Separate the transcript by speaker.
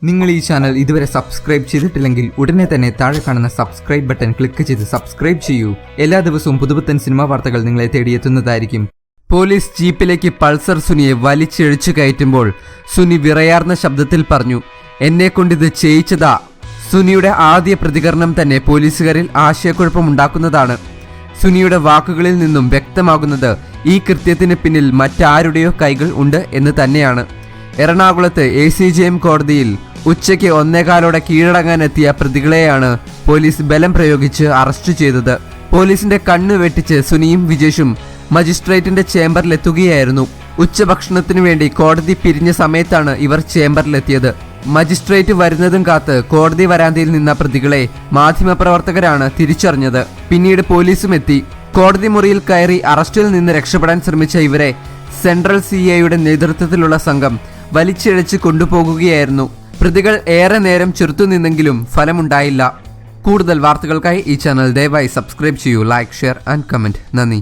Speaker 1: നിങ്ങൾ ഈ ചാനൽ ഇതുവരെ സബ്സ്ക്രൈബ് ചെയ്തിട്ടില്ലെങ്കിൽ ഉടനെ തന്നെ താഴെ കാണുന്ന സബ്സ്ക്രൈബ് ബട്ടൺ ക്ലിക്ക് ചെയ്ത് സബ്സ്ക്രൈബ് ചെയ്യൂ. എല്ലാ ദിവസവും പുതുപുത്തൻ സിനിമാ വാർത്തകൾ നിങ്ങളെ തേടിയെത്തുന്നതായിരിക്കും. പോലീസ് ജീപ്പിലേക്ക് പൾസർ സുനിയെ വലിച്ചിഴച്ചു കയറ്റുമ്പോൾ സുനി വിറയാർന്ന ശബ്ദത്തിൽ പറഞ്ഞു, എന്നെക്കൊണ്ടിത് ചെയ്യിച്ചതാ. സുനിയുടെ ആദ്യ പ്രതികരണം തന്നെ പോലീസുകാരിൽ ആശയക്കുഴപ്പമുണ്ടാക്കുന്നതാണ്. സുനിയുടെ വാക്കുകളിൽ നിന്നും വ്യക്തമാകുന്നത് ഈ കൃത്യത്തിന് പിന്നിൽ മറ്റാരുടെയോ കൈകൾ ഉണ്ട് എന്ന് തന്നെയാണ്. എറണാകുളത്ത് ACJM കോടതിയിൽ ഉച്ചയ്ക്ക് 1:15 കീഴടങ്ങാനെത്തിയ പ്രതികളെയാണ് പോലീസ് ബലം പ്രയോഗിച്ച് അറസ്റ്റ് ചെയ്തത്. പോലീസിന്റെ കണ്ണ് വെട്ടിച്ച് സുനിയും വിജേഷും മജിസ്ട്രേറ്റിന്റെ ചേംബറിലെത്തുകയായിരുന്നു. ഉച്ചഭക്ഷണത്തിനു വേണ്ടി കോടതി പിരിഞ്ഞ സമയത്താണ് ഇവർ ചേംബറിലെത്തിയത്. മജിസ്ട്രേറ്റ് വരുന്നതും കാത്ത് കോടതി വരാന്തയിൽ നിന്ന പ്രതികളെ മാധ്യമപ്രവർത്തകരാണ് തിരിച്ചറിഞ്ഞത്. പിന്നീട് പോലീസും എത്തി. കോടതി മുറിയിൽ കയറി അറസ്റ്റിൽ നിന്ന് രക്ഷപ്പെടാൻ ശ്രമിച്ച ഇവരെ സെൻട്രൽ CIയുടെ നേതൃത്വത്തിലുള്ള സംഘം വലിച്ചിഴച്ച് കൊണ്ടുപോകുകയായിരുന്നു. പ്രതികൾ ഏറെ നേരം ചെറുത്തുനിന്നെങ്കിലും ഫലമുണ്ടായില്ല. കൂടുതൽ വാർത്തകൾക്കായി ഈ ചാനൽ ദയവായി സബ്സ്ക്രൈബ് ചെയ്യൂ. Like, share and comment. നന്ദി.